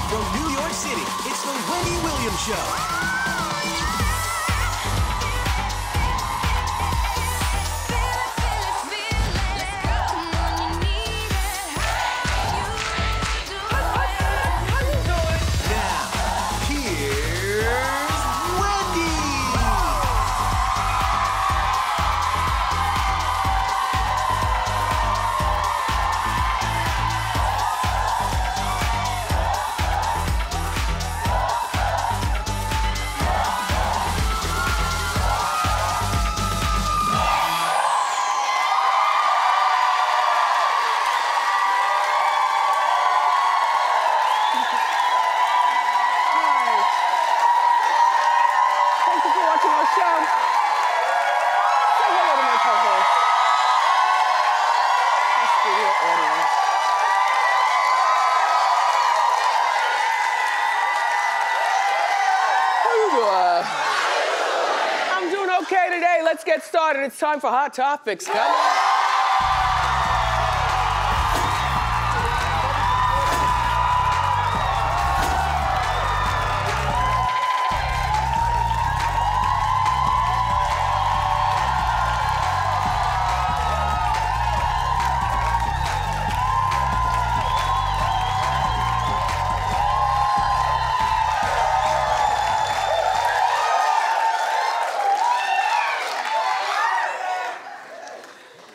From New York City, it's the Wendy Williams Show. I'm doing okay today. Let's get started. It's time for Hot Topics. Come on.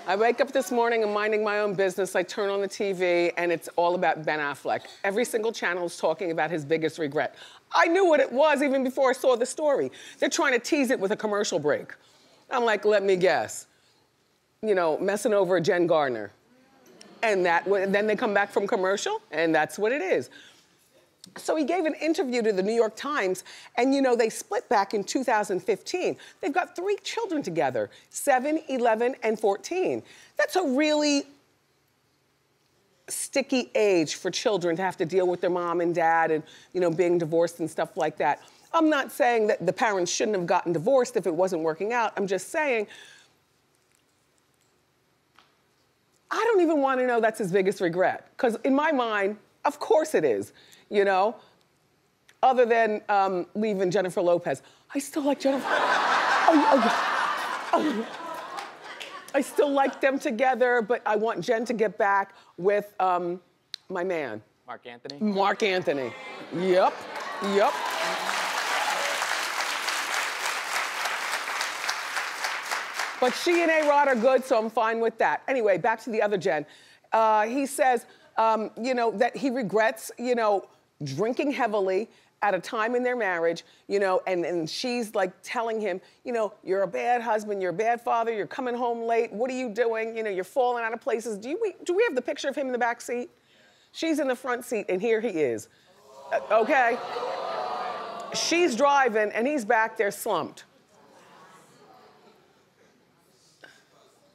I wake up this morning, I'm minding my own business. I turn on the TV and it's all about Ben Affleck. Every single channel is talking about his biggest regret. I knew what it was even before I saw the story. They're trying to tease it with a commercial break. I'm like, let me guess. You know, messing over Jennifer Garner. And then they come back from commercial and that's what it is. So he gave an interview to the New York Times, and you know, they split back in 2015. They've got 3 children together, 7, 11, and 14. That's a really sticky age for children to have to deal with their mom and dad and, you know, being divorced and stuff like that. I'm not saying that the parents shouldn't have gotten divorced if it wasn't working out. I'm just saying, I don't even want to know that's his biggest regret. Because in my mind, of course it is. You know, other than leaving Jennifer Lopez. I still like Jennifer. I still like them together, but I want Jen to get back with my man. Mark Anthony? Mark Anthony. Yep. But she and A-Rod are good, so I'm fine with that. Anyway, back to the other Jen. He says, you know, that he regrets, you know, drinking heavily at a time in their marriage, you know, and she's like telling him, you know, you're a bad husband, you're a bad father, you're coming home late, what are you doing? You know, you're falling out of places. Do we have the picture of him in the back seat? She's in the front seat and here he is, okay? She's driving and he's back there slumped.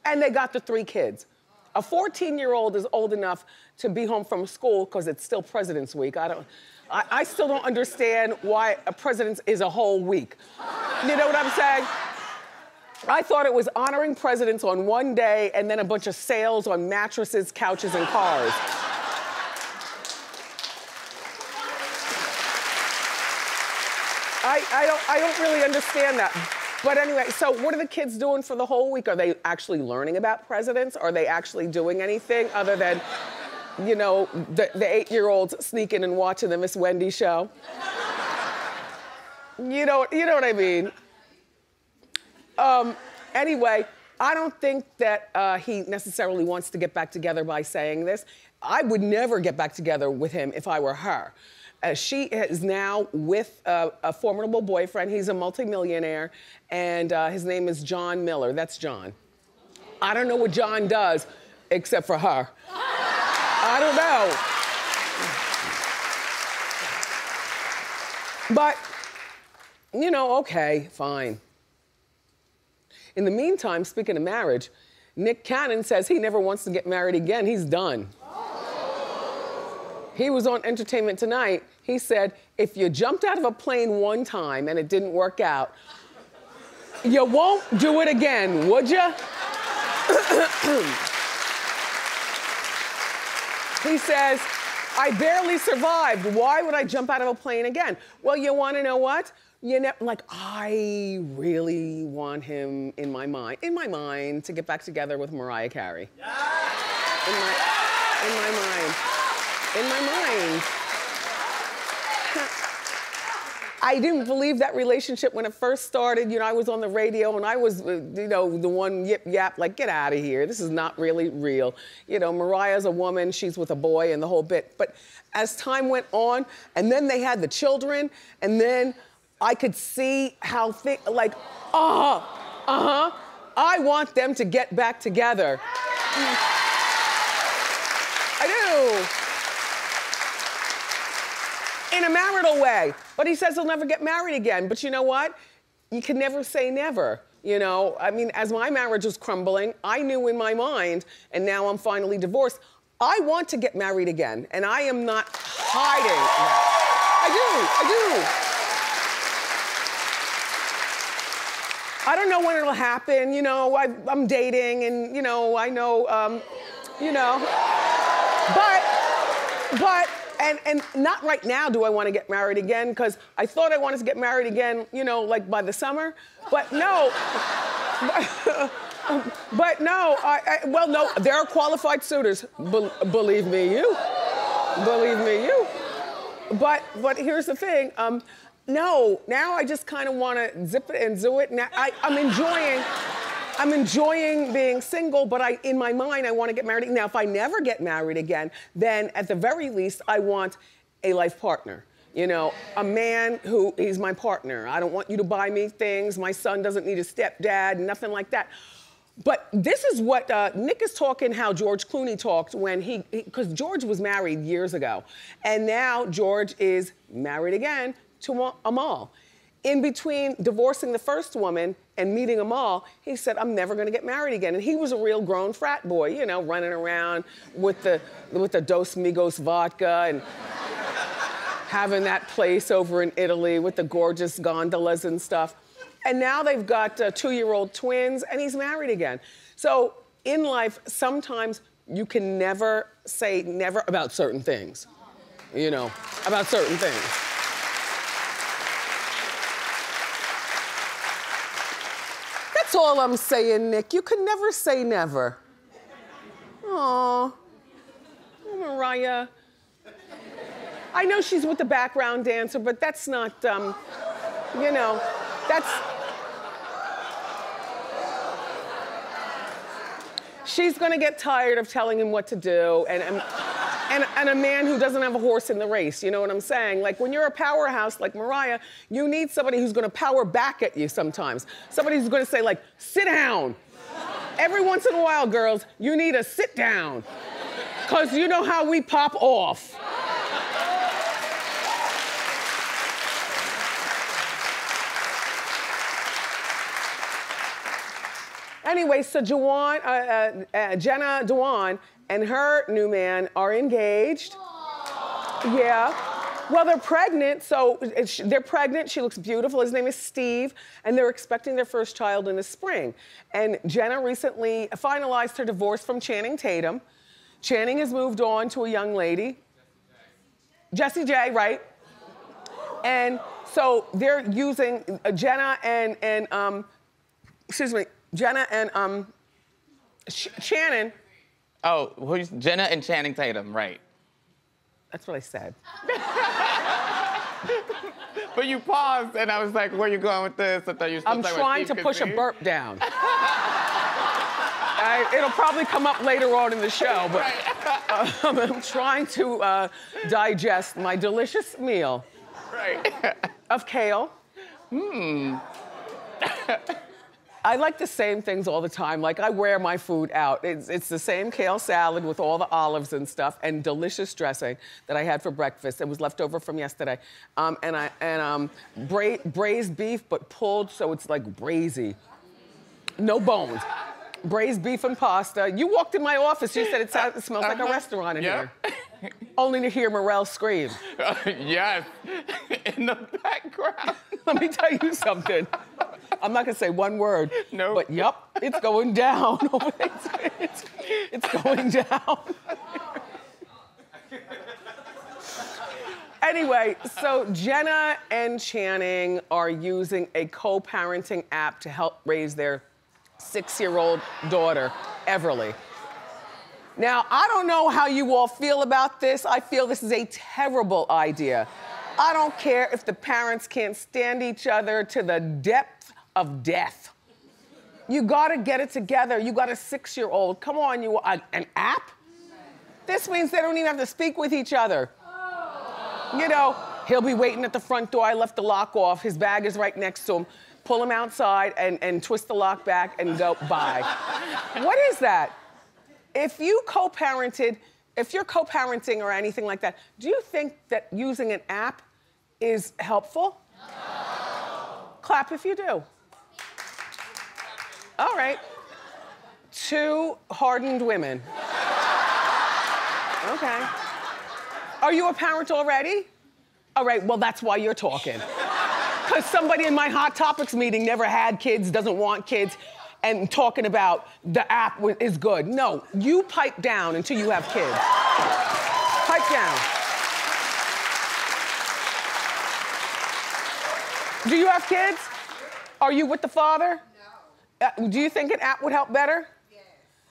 And they got the 3 kids. A 14-year-old is old enough to be home from school because it's still President's Week. I still don't understand why a President's is a whole week. You know what I'm saying? I thought it was honoring presidents on one day and then a bunch of sales on mattresses, couches, and cars. I don't really understand that. But anyway, so what are the kids doing for the whole week? Are they actually learning about presidents? Are they actually doing anything other than, you know, the 8-year-olds sneaking and watching the Miss Wendy show? You know what I mean? Anyway, I don't think that he necessarily wants to get back together by saying this. I would never get back together with him if I were her. She is now with a formidable boyfriend. He's a multimillionaire, and his name is John Miller. That's John. I don't know what John does except for her. I don't know. But, you know, okay, fine. In the meantime, speaking of marriage, Nick Cannon says he never wants to get married again. He's done. He was on Entertainment Tonight. He said, if you jumped out of a plane one time and it didn't work out, you won't do it again, would you? He says, I barely survived. Why would I jump out of a plane again? Well, you wanna know what? Like, I really want him in my mind, to get back together with Mariah Carey. Yeah. In my mind. I didn't believe that relationship when it first started. You know, I was on the radio and I was, you know, the one yip yap, like, get out of here. This is not really real. You know, Mariah's a woman, she's with a boy and the whole bit. But as time went on, and then they had the children, and then I could see how like, I want them to get back together. I do. In a marital way. But he says he'll never get married again. But you know what? You can never say never. You know, I mean, as my marriage was crumbling, I knew in my mind, and now I'm finally divorced, I want to get married again. And I am not hiding that. I do. I don't know when it'll happen, you know, I'm dating and, you know, I know, you know. But, and not right now do I want to get married again, because I thought I wanted to get married again, you know, like by the summer. But no, but no, well, no, there are qualified suitors, believe me you. But here's the thing, no, now I just kind of want to zip it and do it. Now I'm enjoying being single, but in my mind, I want to get married. Now, if I never get married again, then at the very least, I want a life partner. You know, a man who is my partner. I don't want you to buy me things. My son doesn't need a stepdad, nothing like that. But this is what Nick is talking, how George Clooney talked when because George was married years ago. And now George is married again to Amal. In between divorcing the first woman and meeting Amal, he said, I'm never gonna get married again. And he was a real grown frat boy, you know, running around with the Dos Migos vodka and having that place over in Italy with the gorgeous gondolas and stuff. And now they've got 2-year-old twins, and he's married again. So in life, sometimes you can never say never about certain things, you know, about certain things. That's all I'm saying, Nick. You can never say never. Aw, Mariah. I know she's with the background dancer, but that's not, you know, that's... She's gonna get tired of telling him what to do, and a man who doesn't have a horse in the race, you know what I'm saying? Like, when you're a powerhouse like Mariah, you need somebody who's gonna power back at you sometimes. Somebody who's gonna say, like, sit down. Every once in a while, girls, you need a sit down. 'Cause you know how we pop off. Anyway, so Jana Dewan and her new man are engaged. Aww. Yeah. Well, they're pregnant, so they're pregnant. She looks beautiful. His name is Steve, and they're expecting their first child in the spring. And Jenna recently finalized her divorce from Channing Tatum. Channing has moved on to a young lady. Jessie J, right? And so they're using Jenna and Channing. Oh, who's Jenna and Channing Tatum, right? That's what I said. But you paused, and I was like, where are you going with this? I thought you were I'm trying to push a burp down. It'll probably come up later on in the show, but I'm trying to digest my delicious meal. Right. Of kale. I like the same things all the time. Like, I wear my food out. It's the same kale salad with all the olives and stuff and delicious dressing that I had for breakfast. It was left over from yesterday. Braised beef, but pulled so it's like braisy. No bones. Braised beef and pasta. You walked in my office, you said it smells like a restaurant in here. Only to hear Morel scream. Yes, in the background. Let me tell you something. I'm not gonna say one word. No. But yup, it's going down. It's going down. Anyway, so Jenna and Channing are using a co-parenting app to help raise their 6-year-old daughter, Everly. Now, I don't know how you all feel about this. I feel this is a terrible idea. I don't care if the parents can't stand each other to the depth of death. You gotta get it together. You got a 6-year-old. Come on, an app? This means they don't even have to speak with each other. You know, he'll be waiting at the front door. I left the lock off. His bag is right next to him. Pull him outside and twist the lock back and go, bye. What is that? If you're co-parenting or anything like that, do you think that using an app is helpful? No. Clap if you do. All right. 2 hardened women. Okay. Are you a parent already? All right, well, that's why you're talking. Because somebody in my Hot Topics meeting never had kids, doesn't want kids, and talking about the app is good. No, you pipe down until you have kids. Pipe down. Do you have kids? Are you with the father? No. Do you think an app would help better? Yes.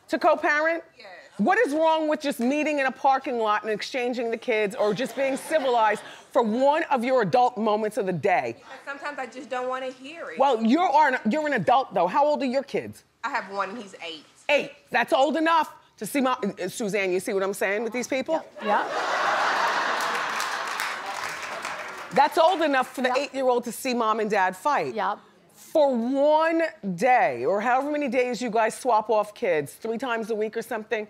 To co-parent? Yes. What is wrong with just meeting in a parking lot and exchanging the kids or just being civilized for one of your adult moments of the day? Sometimes I just don't want to hear it. Well, you're an adult, though. How old are your kids? I have one, and he's 8. 8. That's old enough to see Mom. Suzanne, you see what I'm saying with these people? Yeah. That's old enough for the 8-year-old to see Mom and Dad fight. Yep. For one day, or however many days you guys swap off kids, 3 times a week or something,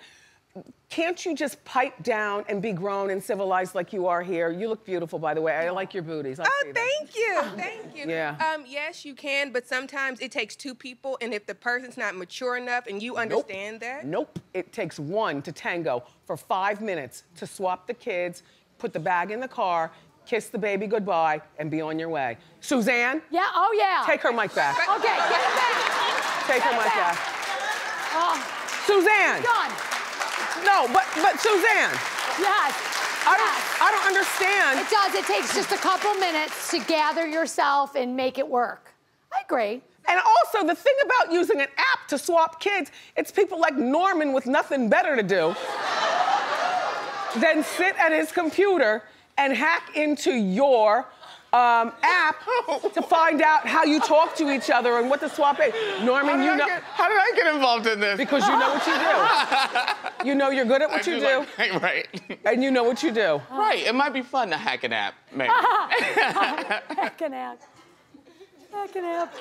can't you just pipe down and be grown and civilized like you are here? You look beautiful, by the way. I like your booties. Thank you. Thank you. Yeah. Yes, you can, but sometimes it takes 2 people, and if the person's not mature enough and you understand that. Nope. It takes 1 to tango for 5 minutes to swap the kids, put the bag in the car, kiss the baby goodbye, and be on your way. Suzanne? Yeah, oh yeah. Take her mic back. Okay, get it back. Take her mic back. Suzanne! Done. No, but Suzanne. Yes. I don't understand. It does. It takes just a couple minutes to gather yourself and make it work. I agree. And also, the thing about using an app to swap kids, it's people like Norman with nothing better to do than sit at his computer and hack into your app to find out how you talk to each other and what the swap is. Norman, you know. How did I get involved in this? Because you know what you do. You know you're good at what you do. Right. And you know what you do. Right. It might be fun to hack an app, maybe. Heck an app. Heck an app.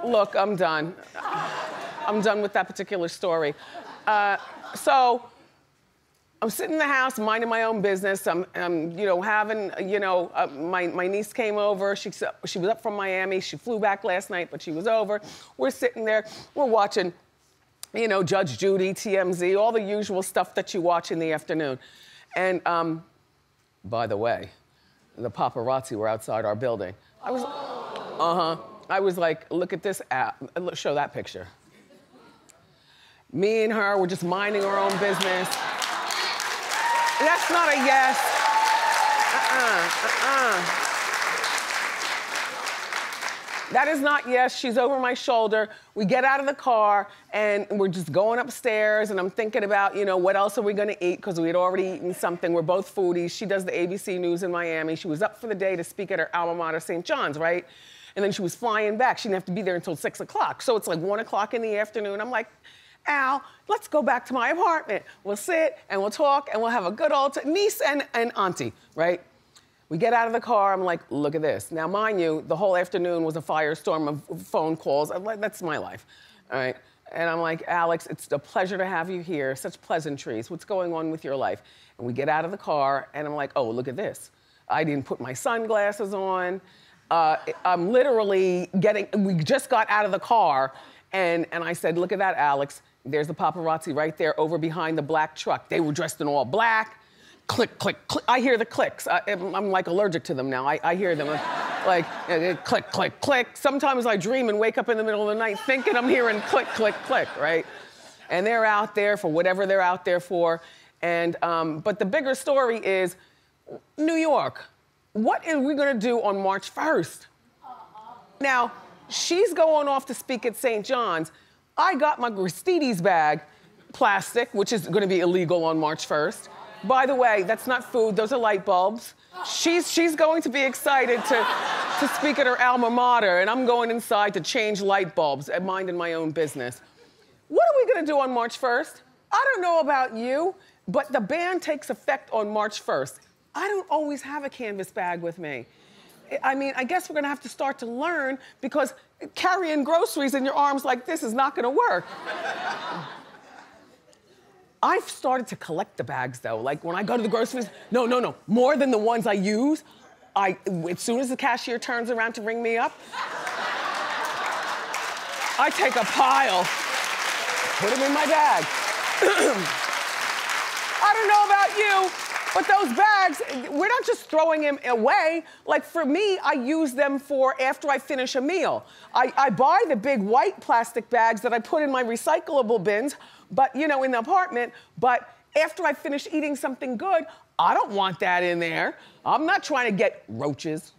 Look, I'm done. I'm done with that particular story. So, I'm sitting in the house, minding my own business. I'm having, my niece came over. She was up from Miami. She flew back last night, but she was over. We're sitting there. We're watching, Judge Judy, TMZ, all the usual stuff that you watch in the afternoon. And by the way, the paparazzi were outside our building. I was like, look at this app. Show that picture. Me and her were just minding our own business. That's not a yes. That is not yes. She's over my shoulder. We get out of the car and we're just going upstairs and I'm thinking about, what else are we gonna eat? Because we had already eaten something. We're both foodies. She does the ABC News in Miami. She was up for the day to speak at her alma mater, St. John's, right? And then she was flying back. She didn't have to be there until 6 o'clock. So it's like 1 o'clock in the afternoon. I'm like, Al, let's go back to my apartment. We'll sit and we'll talk and we'll have a good old niece and auntie, right? We get out of the car, I'm like, look at this. Now, mind you, the whole afternoon was a firestorm of phone calls. I'm like, that's my life, all right? And I'm like, Alex, it's a pleasure to have you here. Such pleasantries. What's going on with your life? And we get out of the car and I'm like, oh, look at this. I didn't put my sunglasses on. I'm literally we just got out of the car and I said, look at that, Alex. There's the paparazzi right there over behind the black truck. They were dressed in all black. Click, click, click. I hear the clicks. I'm like allergic to them now. I hear them like click, click, click. Sometimes I dream and wake up in the middle of the night thinking I'm hearing click, click, click, right? And they're out there for whatever they're out there for. And but the bigger story is New York, what are we gonna do on March 1st? Now, she's going off to speak at St. John's. I got my Gristedes bag, plastic, which is gonna be illegal on March 1st. By the way, that's not food, those are light bulbs. She's going to be excited to speak at her alma mater, and I'm going inside to change light bulbs and minding my own business. What are we gonna do on March 1st? I don't know about you, but the ban takes effect on March 1st. I don't always have a canvas bag with me. I mean, I guess we're gonna have to start to learn because carrying groceries in your arms like this is not gonna work. I've started to collect the bags though. Like when I go to the groceries, no, more than the ones I use. As soon as the cashier turns around to ring me up, I take a pile, put them in my bag. I don't know about you, but those bags, we're not just throwing them away. Like for me, I use them for after I finish a meal. I buy the big white plastic bags that I put in my recyclable bins, but you know, in the apartment, but after I finish eating something good, I don't want that in there. I'm not trying to get roaches.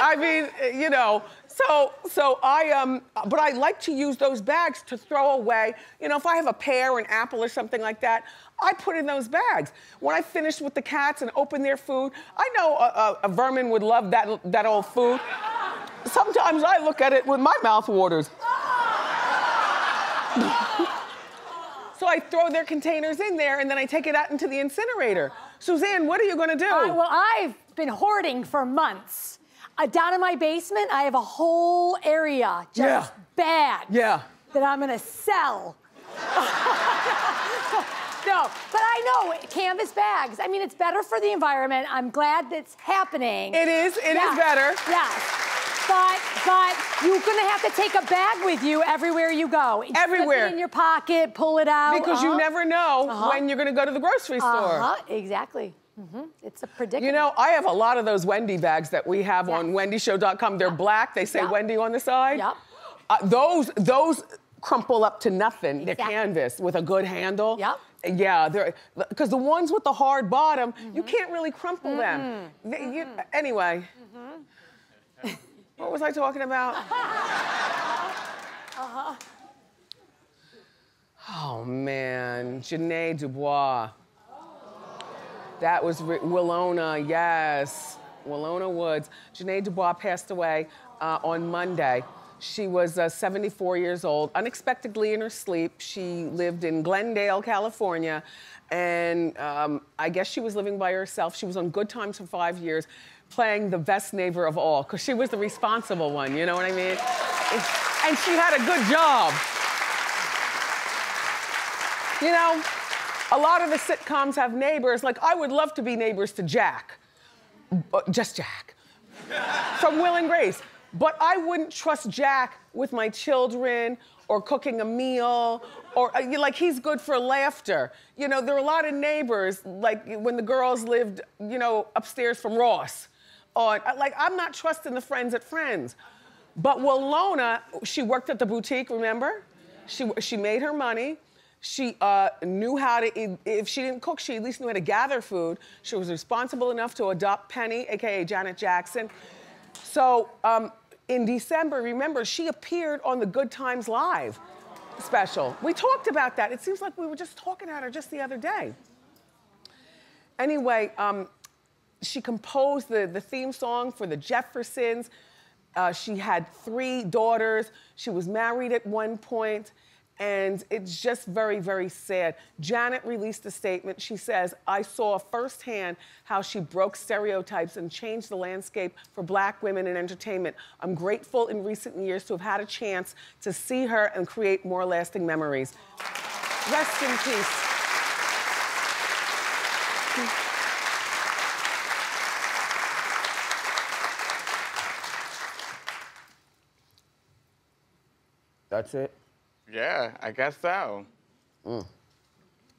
I mean, you know, but I like to use those bags to throw away. You know, if I have a pear or an apple or something like that, I put in those bags. When I finish with the cats and open their food, I know a vermin would love that old food. Sometimes I look at it with my mouth waters. So I throw their containers in there and then I take it out into the incinerator. Suzanne, what are you gonna do? Well, I've been hoarding for months. Down in my basement, I have a whole area, just bags that I'm gonna sell. No, but I know, canvas bags. I mean, it's better for the environment. I'm glad that's happening. It is better. Yes. But you're gonna have to take a bag with you everywhere you go. Everywhere. Put it in your pocket, pull it out. Because you never know when you're gonna go to the grocery store. Exactly. It's a predicament. You know, I have a lot of those Wendy bags that we have on wendyshow.com. They're black, they say Wendy on the side. Those crumple up to nothing. They're canvas with a good handle. Yeah, because the ones with the hard bottom, you can't really crumple them. Anyway, what was I talking about? Oh man, Jana Dubois. That was Willona, yes. Willona Woods. Jana Dubois passed away on Monday. She was 74 years old, unexpectedly in her sleep. She lived in Glendale, California, and I guess she was living by herself. She was on Good Times for 5 years, playing the best neighbor of all, because she was the responsible one, you know what I mean? And she had a good job. You know, a lot of the sitcoms have neighbors, like I would love to be neighbors to Jack, just Jack, from Will and Grace. But I wouldn't trust Jack with my children or cooking a meal or like he's good for laughter. You know, there are a lot of neighbors, like when the girls lived, you know, upstairs from Ross. Like I'm not trusting the friends at Friends. But Willona, she worked at the boutique, remember? She made her money. She knew how to, if she didn't cook, she at least knew how to gather food. She was responsible enough to adopt Penny, AKA Janet Jackson. So in December, remember, she appeared on the Good Times Live special. We talked about that. It seems like we were just talking about her just the other day. Anyway, she composed the theme song for the Jeffersons. She had 3 daughters. She was married at one point. And it's just very, very sad. Janet released a statement. She says, I saw firsthand how she broke stereotypes and changed the landscape for Black women in entertainment. I'm grateful in recent years to have had a chance to see her and create more lasting memories. Rest in peace. That's it? Yeah, I guess so.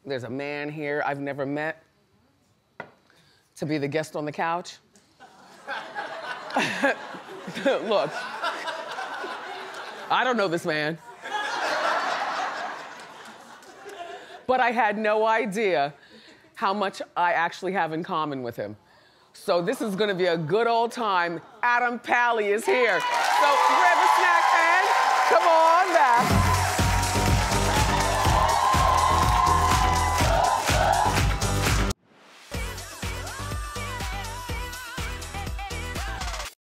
There's a man here I've never met to be the guest on the couch. Look, I don't know this man. But I had no idea how much I actually have in common with him. So this is gonna be a good old time. Adam Pally is here. So grab a snack, man. Come on.